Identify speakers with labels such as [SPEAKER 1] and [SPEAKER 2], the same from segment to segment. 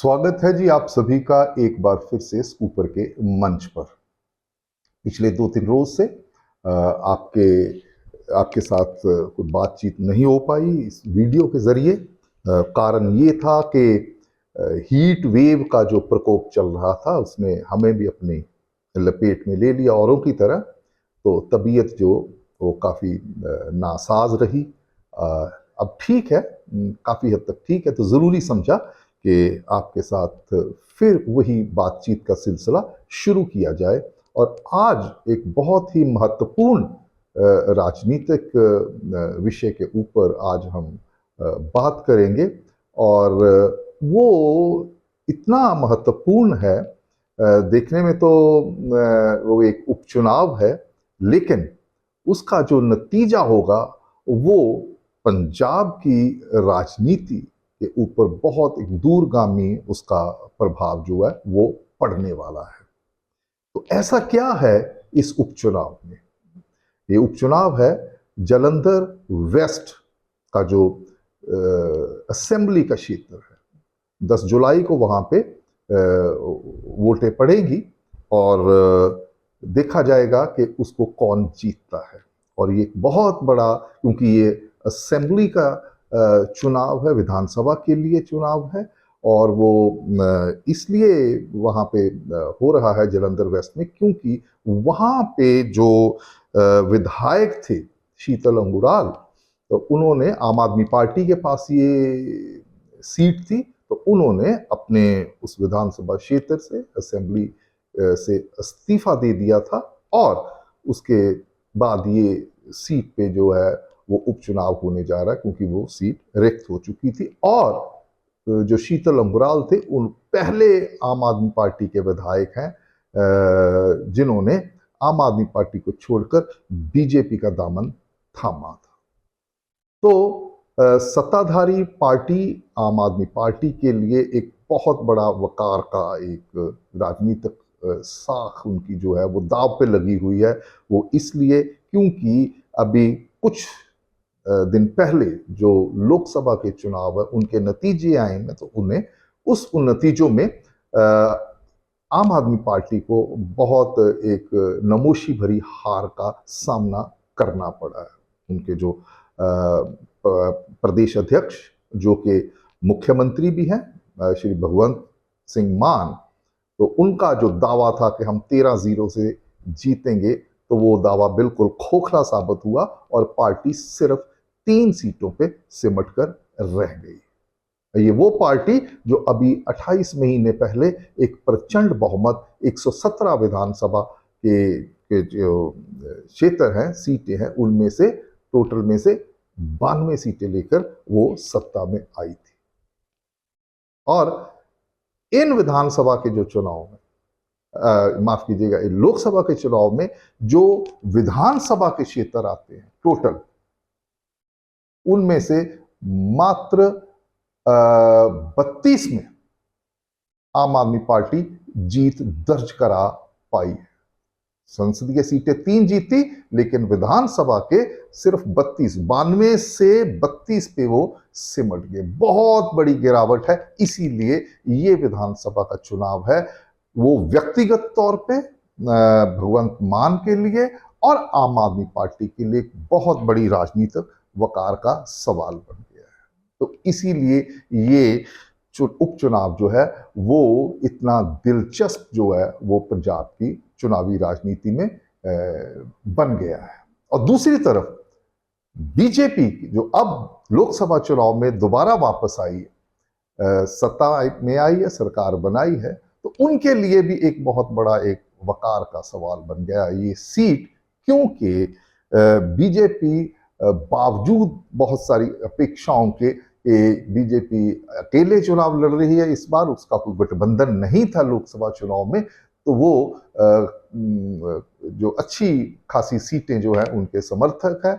[SPEAKER 1] स्वागत है जी आप सभी का एक बार फिर से स्कूपर के मंच पर। पिछले 2-3 रोज से आपके आपके साथ कोई बातचीत नहीं हो पाई इस वीडियो के जरिए। कारण ये था कि हीट वेव का जो प्रकोप चल रहा था उसने हमें भी अपनी लपेट में ले लिया औरों की तरह। तो तबीयत जो वो काफ़ी नासाज रही। अ, अब ठीक है, काफ़ी हद तक ठीक है, तो ज़रूरी समझा कि आपके साथ फिर वही बातचीत का सिलसिला शुरू किया जाए। और आज एक बहुत ही महत्वपूर्ण राजनीतिक विषय के ऊपर आज हम बात करेंगे। और वो इतना महत्वपूर्ण है, देखने में तो वो एक उपचुनाव है, लेकिन उसका जो नतीजा होगा वो पंजाब की राजनीति के ऊपर बहुत एक दूरगामी उसका प्रभाव जो है वो पड़ने वाला है। तो ऐसा क्या है इस उपचुनाव में? ये उपचुनाव है जालंधर वेस्ट का जो असेंबली का क्षेत्र है। 10 जुलाई को वहां पे वोटें पड़ेगी और देखा जाएगा कि उसको कौन जीतता है। और ये बहुत बड़ा, क्योंकि ये असेंबली का चुनाव है, विधानसभा के लिए चुनाव है, और वो इसलिए वहाँ पे हो रहा है जालंधर वेस्ट में क्योंकि वहाँ पे जो विधायक थे शीतल अंगुराल, तो उन्होंने, आम आदमी पार्टी के पास ये सीट थी, तो उन्होंने अपने उस विधानसभा क्षेत्र से, असेंबली से इस्तीफा दे दिया था। और उसके बाद ये सीट पे जो है वो उपचुनाव होने जा रहा है क्योंकि वो सीट रिक्त हो चुकी थी। और जो शीतल अंगुराल थे उन पहले आम आदमी पार्टी के विधायक हैं जिन्होंने आम आदमी पार्टी को छोड़कर बीजेपी का दामन थामा था। तो सत्ताधारी पार्टी आम आदमी पार्टी के लिए एक बहुत बड़ा वकार का एक राजनीतिक साख उनकी जो है वो दाव पे लगी हुई है। वो इसलिए क्योंकि अभी कुछ दिन पहले जो लोकसभा के चुनाव है उनके नतीजे आए हैं, तो उन्हें उन नतीजों में आम आदमी पार्टी को बहुत एक नमोशी भरी हार का सामना करना पड़ा है। उनके जो प्रदेश अध्यक्ष जो कि मुख्यमंत्री भी हैं, श्री भगवंत सिंह मान, तो उनका जो दावा था कि हम 13-0 से जीतेंगे, तो वो दावा बिल्कुल खोखला साबित हुआ और पार्टी सिर्फ 3 सीटों पे सिमट कर रह गई। ये वो पार्टी जो अभी 28 महीने पहले एक प्रचंड बहुमत 117 विधानसभा के जो क्षेत्र हैं, सीटें हैं, उनमें से टोटल में से 92 सीटें लेकर वो सत्ता में आई थी। और इन विधानसभा के जो चुनाव में, माफ कीजिएगा, लोकसभा के चुनाव में जो विधानसभा के क्षेत्र आते हैं टोटल, उनमें से मात्र 32 में आम आदमी पार्टी जीत दर्ज करा पाई है। संसदीय सीटें 3 जीती, लेकिन विधानसभा के सिर्फ 92 से 32 पे वो सिमट गए। बहुत बड़ी गिरावट है। इसीलिए ये विधानसभा का चुनाव है वो व्यक्तिगत तौर पे भगवंत मान के लिए और आम आदमी पार्टी के लिए बहुत बड़ी राजनीतिक वकार का सवाल बन गया है। तो इसीलिए ये उपचुनाव जो है वो इतना दिलचस्प जो है वो पंजाब की चुनावी राजनीति में बन गया है। और दूसरी तरफ बीजेपी जो अब लोकसभा चुनाव में दोबारा वापस आई है, सत्ता में आई है, सरकार बनाई है, तो उनके लिए भी एक बहुत बड़ा एक वकार का सवाल बन गया ये सीट, क्योंकि बीजेपी बावजूद बहुत सारी अपेक्षाओं के बीजेपी अकेले चुनाव लड़ रही है इस बार, उसका कोई गठबंधन नहीं था लोकसभा चुनाव में, तो वो जो अच्छी खासी सीटें जो है उनके समर्थक हैं,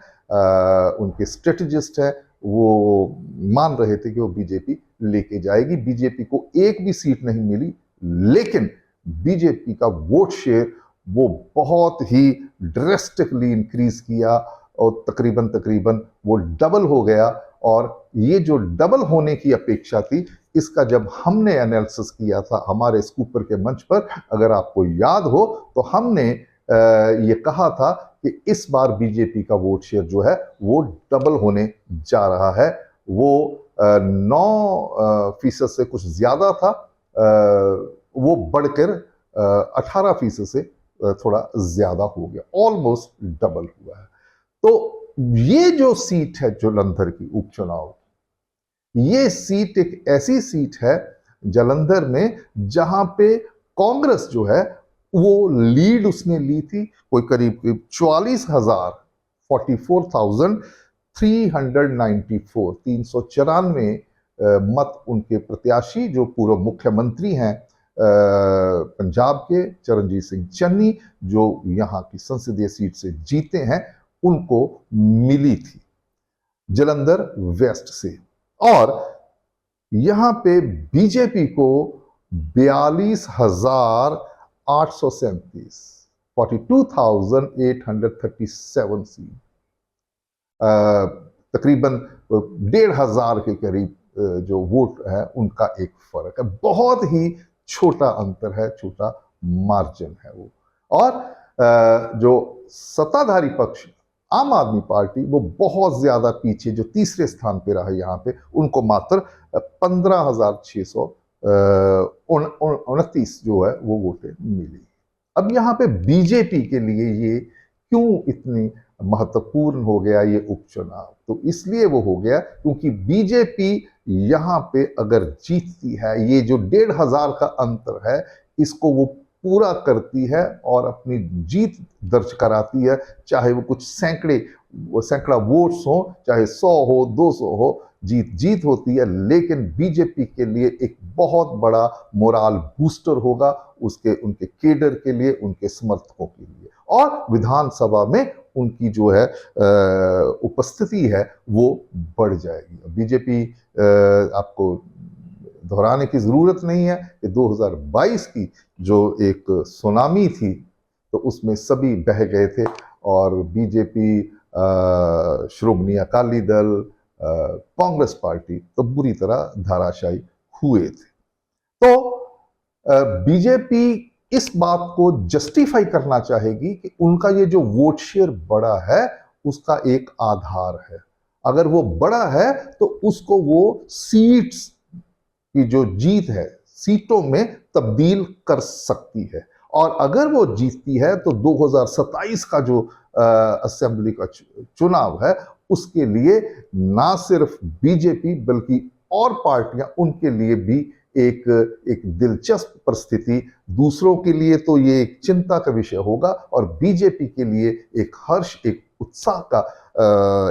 [SPEAKER 1] उनके स्ट्रेटेजिस्ट हैं, वो मान रहे थे कि वो बीजेपी लेके जाएगी। बीजेपी को एक भी सीट नहीं मिली, लेकिन बीजेपी का वोट शेयर वो बहुत ही ड्रेस्टिकली इंक्रीज किया और तकरीबन वो डबल हो गया। और ये जो डबल होने की अपेक्षा थी, इसका जब हमने एनालिसिस किया था हमारे स्कूपर के मंच पर, अगर आपको याद हो, तो हमने ये कहा था कि इस बार बीजेपी का वोट शेयर जो है वो डबल होने जा रहा है। वो 9% से कुछ ज्यादा था, वो बढ़कर 18% से थोड़ा ज्यादा हो गया, ऑलमोस्ट डबल हुआ है। तो ये जो सीट है जालंधर की उपचुनाव, ये सीट एक ऐसी सीट है जालंधर में जहां पे कांग्रेस जो है वो लीड उसने ली थी, कोई करीब 44,000, 44,394, 394 मत उनके प्रत्याशी जो पूर्व मुख्यमंत्री हैं पंजाब के चरणजीत सिंह चन्नी, जो यहाँ की संसदीय सीट से जीते हैं, उनको मिली थी जालंधर वेस्ट से। और यहां पे बीजेपी को 42,837, 42,837 सीट, तकरीबन 1,500 के करीब जो वोट है उनका एक फर्क है, बहुत ही छोटा अंतर है, छोटा मार्जिन है वो। और जो सत्ताधारी पक्ष आम आदमी पार्टी, वो बहुत ज्यादा पीछे, जो तीसरे स्थान पे रहा यहाँ पे, उनको मात्र 15,629 जो है वो वोटें मिली। अब यहाँ पे बीजेपी के लिए ये क्यों इतनी महत्वपूर्ण हो गया ये उपचुनाव? तो इसलिए वो हो गया क्योंकि बीजेपी यहाँ पे अगर जीतती है, ये जो 1,500 का अंतर है, इसको वो पूरा करती है और अपनी जीत दर्ज कराती है, चाहे वो कुछ सैकड़ा वोट्स हो, चाहे 100 हो, 200 हो, जीत होती है। लेकिन बीजेपी के लिए एक बहुत बड़ा मोराल बूस्टर होगा, उनके केडर के लिए, उनके समर्थकों के लिए, और विधानसभा में उनकी जो है उपस्थिति है वो बढ़ जाएगी। बीजेपी, आपको दोहराने की जरूरत नहीं है कि 2022 की जो एक सुनामी थी, तो उसमें सभी बह गए थे और बीजेपी, श्रोमणी अकाली दल, कांग्रेस पार्टी तो बुरी तरह धराशायी हुए थे। तो बीजेपी इस बात को जस्टिफाई करना चाहेगी कि उनका ये जो वोट शेयर बड़ा है उसका एक आधार है। अगर वो बड़ा है तो उसको वो सीट्स की जो जीत है, सीटों में तब्दील कर सकती है। और अगर वो जीतती है तो 2027 का जो असेंबली का चुनाव है, उसके लिए ना सिर्फ बीजेपी बल्कि और पार्टियां, उनके लिए भी एक दिलचस्प परिस्थिति, दूसरों के लिए तो ये एक चिंता का विषय होगा और बीजेपी के लिए एक हर्ष, एक उत्साह का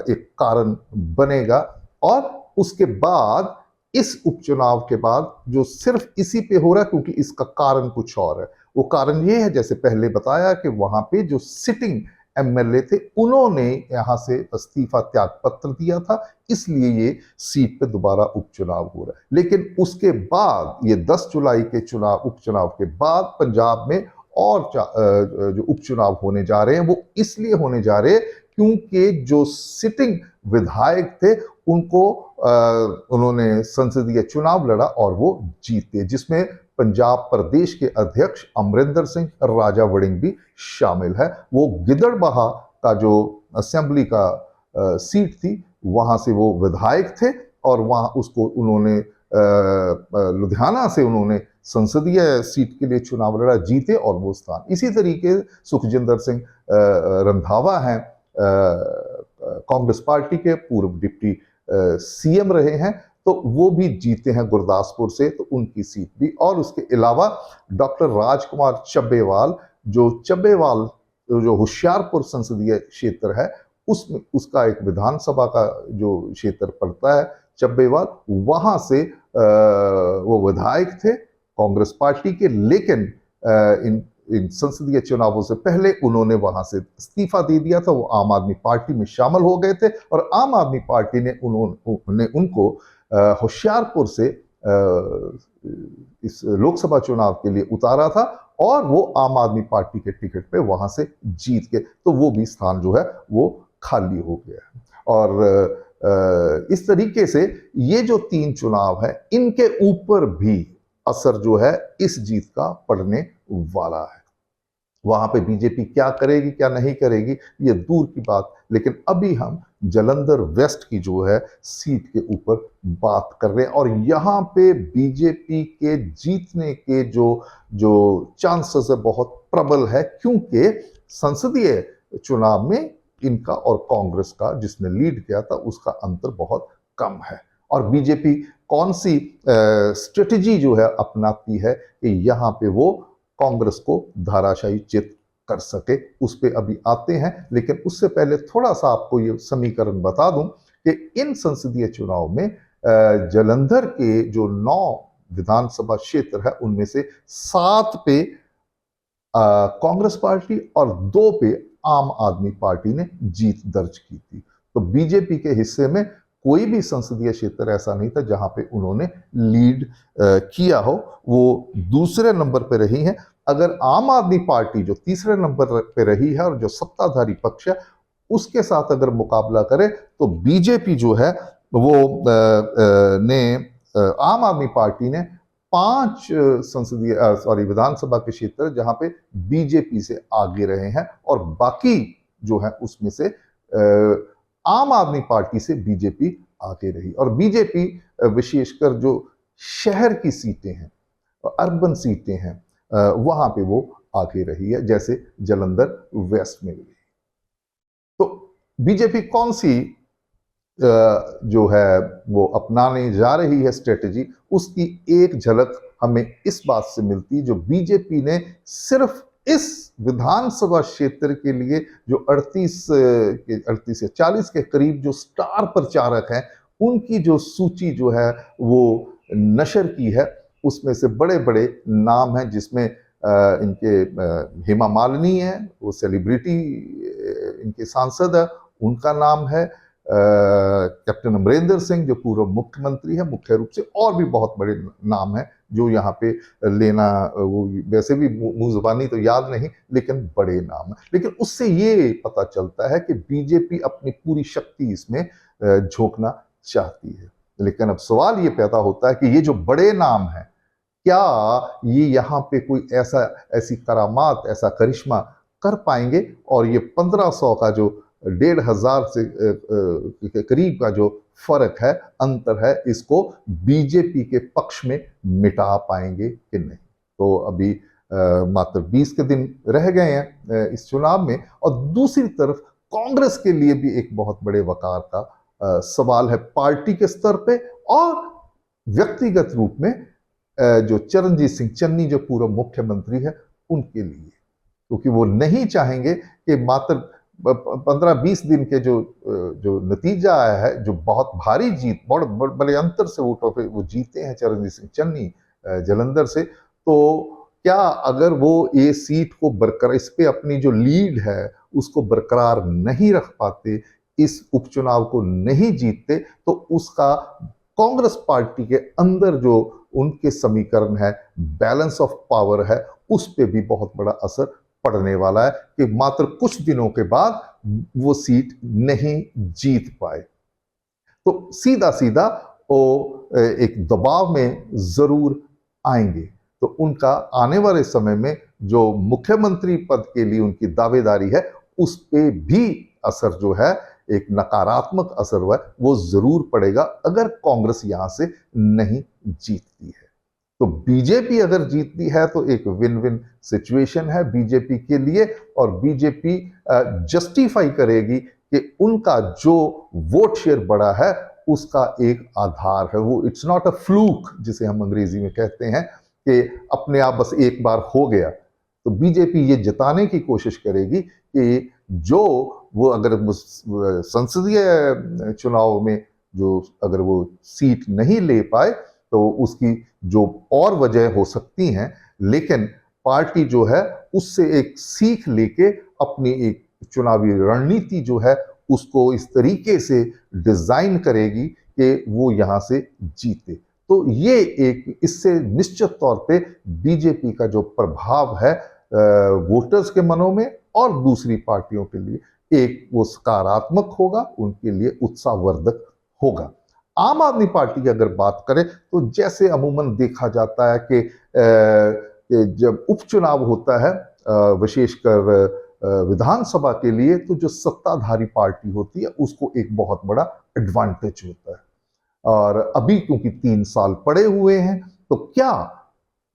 [SPEAKER 1] एक कारण बनेगा। और उसके बाद, इस उपचुनाव के बाद, जो सिर्फ इसी पे हो रहा है क्योंकि इसका कारण कुछ और है, वो कारण ये है, जैसे पहले बताया, कि वहां पे जो सिटिंग एमएलए थे उन्होंने यहां से इस्तीफा त्याग पत्र दिया था, इसलिए ये सीट पे दोबारा उपचुनाव हो रहा है। लेकिन उसके बाद, ये 10 जुलाई के उपचुनाव के बाद पंजाब में और जो उपचुनाव होने जा रहे हैं, वो इसलिए होने जा रहे हैं क्योंकि जो सिटिंग विधायक थे उनको उन्होंने संसदीय चुनाव लड़ा और वो जीते, जिसमें पंजाब प्रदेश के अध्यक्ष अमरिंदर सिंह राजा वड़िंग भी शामिल है। वो गिदड़बाहा का जो असेंबली का सीट थी, वहां से वो विधायक थे और वहां उसको उन्होंने लुधियाना से उन्होंने संसदीय सीट के लिए चुनाव लड़ा, जीते और वो स्थान। इसी तरीके सुखजिंदर सिंह रंधावा हैं, कांग्रेस पार्टी के पूर्व डिप्टी सीएम रहे हैं, तो वो भी जीते हैं गुरदासपुर से, तो उनकी सीट भी। और उसके अलावा डॉक्टर राजकुमार चब्बेवाल, जो चब्बेवाल जो होशियारपुर संसदीय क्षेत्र है, उसमें उसका एक विधानसभा का जो क्षेत्र पड़ता है चब्बेवाल, वहां से वो विधायक थे कांग्रेस पार्टी के, लेकिन इन संसदीय चुनावों से पहले उन्होंने वहां से इस्तीफा दे दिया था, वो आम आदमी पार्टी में शामिल हो गए थे और आम आदमी पार्टी ने उनको होशियारपुर से इस लोकसभा चुनाव के लिए उतारा था और वो आम आदमी पार्टी के टिकट पे वहां से जीत के, तो वो भी स्थान जो है वो खाली हो गया। और इस तरीके से ये जो 3 चुनाव है इनके ऊपर भी असर जो है इस जीत का पड़ने वाला है। वहां पे बीजेपी क्या करेगी क्या नहीं करेगी ये दूर की बात, लेकिन अभी हम जालंधर वेस्ट की जो है सीट के ऊपर बात कर रहे हैं और यहाँ पे बीजेपी के जीतने के जो जो चांसेस है बहुत प्रबल है, क्योंकि संसदीय चुनाव में इनका और कांग्रेस का जिसने लीड किया था उसका अंतर बहुत कम है। और बीजेपी कौन सी स्ट्रेटजी जो है अपनाती है कि यहाँ पे वो कांग्रेस को धाराशायी चित कर सके, उस पे अभी आते हैं। लेकिन उससे पहले थोड़ा सा आपको ये समीकरण बता दूं कि इन संसदीय चुनाव में जालंधर के जो 9 विधानसभा क्षेत्र है उनमें से 7 पे कांग्रेस पार्टी और 2 पे आम आदमी पार्टी ने जीत दर्ज की थी। तो बीजेपी के हिस्से में कोई भी संसदीय क्षेत्र ऐसा नहीं था जहां पे उन्होंने लीड किया हो, वो दूसरे नंबर पे रही है। अगर आम आदमी पार्टी जो तीसरे नंबर पे रही है और जो सत्ताधारी पक्ष है उसके साथ अगर मुकाबला करे तो बीजेपी जो है वो आम आदमी पार्टी ने 5 संसदीय विधानसभा के क्षेत्र जहां पे बीजेपी से आगे रहे हैं और बाकी जो है उसमें से आम आदमी पार्टी से बीजेपी आगे रही। और बीजेपी विशेषकर जो शहर की सीटें हैं, अर्बन सीटें हैं, वहां पे वो आगे रही है, जैसे जालंधर वेस्ट में भी। तो बीजेपी कौन सी जो है वो अपनाने जा रही है स्ट्रेटेजी, उसकी एक झलक हमें इस बात से मिलती है जो बीजेपी ने सिर्फ इस विधानसभा क्षेत्र के लिए जो 38 या 40 के करीब जो स्टार प्रचारक हैं उनकी जो सूची जो है वो नशर की है, उसमें से बड़े बड़े नाम हैं जिसमें इनके हेमा मालिनी है, वो सेलिब्रिटी इनके सांसद है, उनका नाम है कैप्टन अमरिंदर सिंह जो पूर्व मुख्यमंत्री है मुख्य रूप से, और भी बहुत बड़े नाम हैं जो यहाँ पे लेना वो वैसे भी मुंह जुबानी तो याद नहीं, लेकिन बड़े नाम हैं। लेकिन उससे ये पता चलता है कि बीजेपी अपनी पूरी शक्ति इसमें झोंकना चाहती है। लेकिन अब सवाल ये पैदा होता है कि ये जो बड़े नाम हैं क्या ये यहाँ पे कोई ऐसी करामात, ऐसा करिश्मा कर पाएंगे, और ये 1500 का जो 1500 से करीब का जो फर्क है, अंतर है, इसको बीजेपी के पक्ष में मिटा पाएंगे कि नहीं। तो अभी मात्र 20 के दिन रह गए हैं इस चुनाव में, और दूसरी तरफ कांग्रेस के लिए भी एक बहुत बड़े वकार का सवाल है पार्टी के स्तर पे और व्यक्तिगत रूप में जो चरणजीत सिंह चन्नी जो पूर्व मुख्यमंत्री है उनके लिए, क्योंकि वो नहीं चाहेंगे कि मात्र 15-20 दिन के जो नतीजा आया है, जो बहुत भारी जीत, बड़े अंतर से वोटों पे वो जीते हैं चरणजीत सिंह चन्नी जालंधर से, तो क्या अगर वो ये सीट को बरकरार, इस पे अपनी जो लीड है उसको बरकरार नहीं रख पाते, इस उपचुनाव को नहीं जीतते, तो उसका कांग्रेस पार्टी के अंदर जो उनके समीकरण है, बैलेंस ऑफ पावर है, उस पे भी बहुत बड़ा असर पड़ने वाला है कि मात्र कुछ दिनों के बाद वो सीट नहीं जीत पाए। तो सीधा सीधा वो एक दबाव में जरूर आएंगे। तो उनका आने वाले समय में जो मुख्यमंत्री पद के लिए उनकी दावेदारी है उस पे भी असर जो है, एक नकारात्मक असर हुआ, वो जरूर पड़ेगा अगर कांग्रेस यहां से नहीं जीतती है। तो बीजेपी अगर जीतती है तो एक विन विन सिचुएशन है बीजेपी के लिए, और बीजेपी जस्टिफाई करेगी कि उनका जो वोट शेयर बढ़ा है उसका एक आधार है, वो इट्स नॉट अ फ्लूक जिसे हम अंग्रेजी में कहते हैं कि अपने आप बस एक बार हो गया। तो बीजेपी ये जताने की कोशिश करेगी कि जो वो अगर संसदीय चुनाव में जो अगर वो सीट नहीं ले पाए तो उसकी जो और वजह हो सकती हैं, लेकिन पार्टी जो है उससे एक सीख लेके अपनी एक चुनावी रणनीति जो है उसको इस तरीके से डिजाइन करेगी कि वो यहां से जीते। तो ये एक इससे निश्चित तौर पे बीजेपी का जो प्रभाव है वोटर्स के मनों में और दूसरी पार्टियों के लिए एक वो सकारात्मक होगा, उनके लिए उत्साहवर्धक होगा। आम आदमी पार्टी की अगर बात करें तो जैसे अमूमन देखा जाता है कि जब उपचुनाव होता है विशेषकर विधानसभा के लिए, तो जो सत्ताधारी पार्टी होती है उसको एक बहुत बड़ा एडवांटेज होता है। और अभी क्योंकि 3 साल पड़े हुए हैं, तो क्या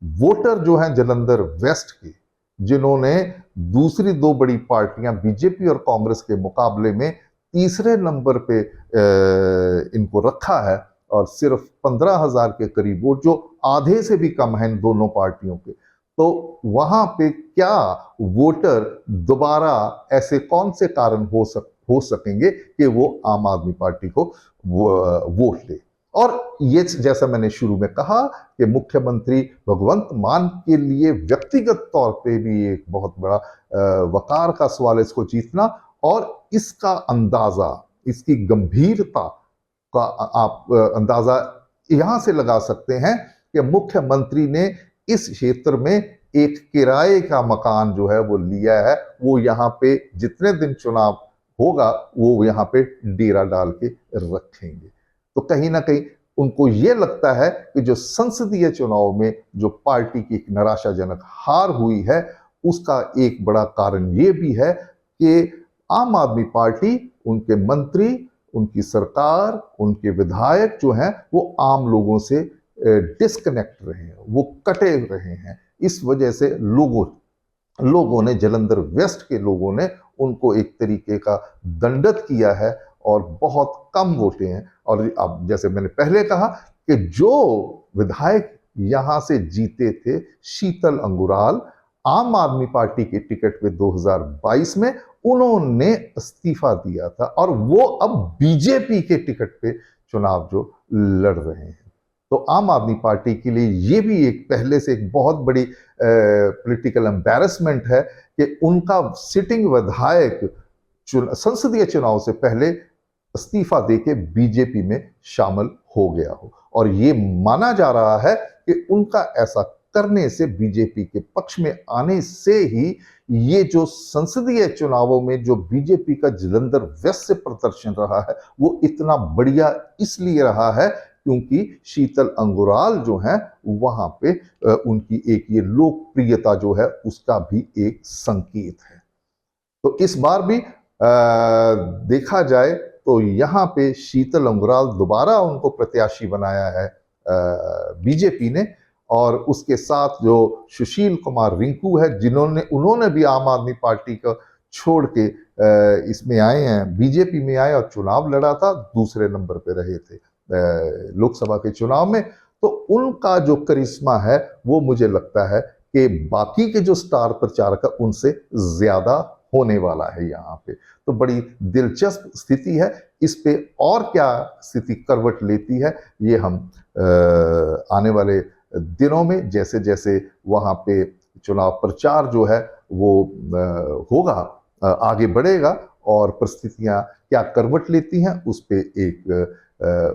[SPEAKER 1] वोटर जो हैं जलंधर वेस्ट के, जिन्होंने दूसरी दो बड़ी पार्टियां बीजेपी और कांग्रेस के मुकाबले में तीसरे नंबर पे इनको रखा है, और सिर्फ 15,000 के करीब वोट, जो आधे से भी कम है इन दोनों पार्टियों के, तो वहां पे क्या वोटर दोबारा ऐसे कौन से कारण हो सकेंगे कि वो आम आदमी पार्टी को वोट दे। और ये जैसा मैंने शुरू में कहा कि मुख्यमंत्री भगवंत मान के लिए व्यक्तिगत तौर पे भी एक बहुत बड़ा वकार का सवाल है इसको जीतना, और इसका अंदाजा, इसकी गंभीरता का आप अंदाजा यहां से लगा सकते हैं कि मुख्यमंत्री ने इस क्षेत्र में एक किराए का मकान जो है वो लिया है। वो यहां पे जितने दिन चुनाव होगा वो यहां पे डेरा डाल के रखेंगे। तो कहीं ना कहीं उनको ये लगता है कि जो संसदीय चुनाव में जो पार्टी की एक निराशाजनक हार हुई है, उसका एक बड़ा कारण ये भी है कि आम आदमी पार्टी, उनके मंत्री, उनकी सरकार, उनके विधायक जो हैं वो आम लोगों से डिस्कनेक्ट रहे हैं, वो कटे रहे हैं। इस वजह से लोगों ने, जलंधर वेस्ट के लोगों ने उनको एक तरीके का दंडत किया है, और बहुत कम वोटे हैं। और अब जैसे मैंने पहले कहा कि जो विधायक यहां से जीते थे, शीतल अंगुराल, आम आदमी पार्टी के टिकट पे 2022 में उन्होंने इस्तीफा दिया था, और वो अब बीजेपी के टिकट पे चुनाव जो लड़ रहे हैं। तो आम आदमी पार्टी के लिए ये भी एक पहले से एक बहुत बड़ी पॉलिटिकल एम्बैरेसमेंट है कि उनका सिटिंग विधायक संसदीय चुनाव से पहले इस्तीफा देके बीजेपी में शामिल हो गया हो, और ये माना जा रहा है कि उनका ऐसा करने से, बीजेपी के पक्ष में आने से ही, ये जो संसदीय चुनावों में जो बीजेपी का जलंधर वेस्ट से प्रदर्शन रहा है वो इतना बढ़िया इसलिए रहा है क्योंकि शीतल अंगुराल जो हैं वहां पे उनकी एक ये लोकप्रियता जो है उसका भी एक संकेत है। तो इस बार भी देखा जाए तो यहाँ पे शीतल अंगुराल दोबारा उनको प्रत्याशी बनाया है बीजेपी ने, और उसके साथ जो सुशील कुमार रिंकू है, उन्होंने भी आम आदमी पार्टी को छोड़ के इसमें आए हैं, बीजेपी में आए और चुनाव लड़ा था, दूसरे नंबर पे रहे थे लोकसभा के चुनाव में। तो उनका जो करिश्मा है वो मुझे लगता है कि बाकी के जो स्टार प्रचारक है उनसे ज्यादा होने वाला है यहाँ पे। तो बड़ी दिलचस्प स्थिति है। इस पे और क्या स्थिति करवट लेती है ये हम आने वाले दिनों में, जैसे जैसे वहां पे चुनाव प्रचार जो है वो होगा, आगे बढ़ेगा, और परिस्थितियां क्या करवट लेती हैं उस पे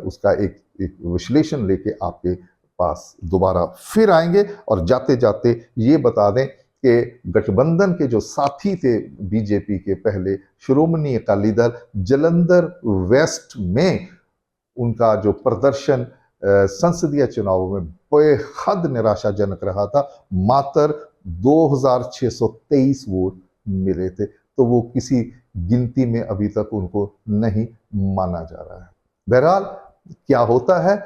[SPEAKER 1] उसका एक विश्लेषण लेके आपके पास दोबारा फिर आएंगे। और जाते जाते ये बता दें कि गठबंधन के जो साथी थे बीजेपी के पहले, श्रोमणी अकाली दल, जलंधर वेस्ट में उनका जो प्रदर्शन संसदीय चुनावों में बेहद निराशाजनक रहा था। मात्र 2623 वोट मिले थे, तो वो किसी गिनती में अभी तक उनको नहीं माना जा रहा है। बहरहाल क्या होता है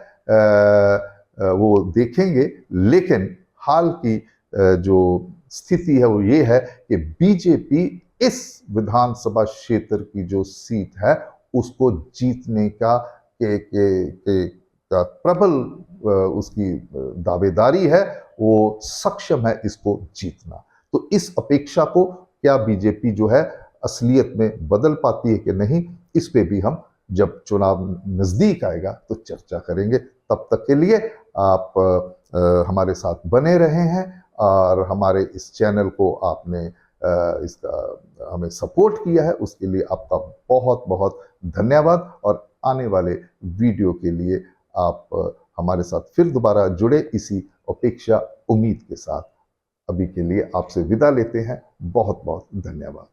[SPEAKER 1] वो देखेंगे, लेकिन हाल की जो स्थिति है वो ये है कि बीजेपी इस विधानसभा क्षेत्र की जो सीट है उसको जीतने का प्रबल उसकी दावेदारी है, वो सक्षम है इसको जीतना। तो इस अपेक्षा को क्या बीजेपी जो है असलियत में बदल पाती है कि नहीं, इस पे भी हम जब चुनाव नजदीक आएगा तो चर्चा करेंगे। तब तक के लिए आप हमारे साथ बने रहे हैं, और हमारे इस चैनल को आपने इसका हमें सपोर्ट किया है, उसके लिए आपका बहुत बहुत धन्यवाद। और आने वाले वीडियो के लिए आप हमारे साथ फिर दोबारा जुड़े, इसी अपेक्षा उम्मीद के साथ। अभी के लिए आपसे विदा लेते हैं। बहुत बहुत धन्यवाद।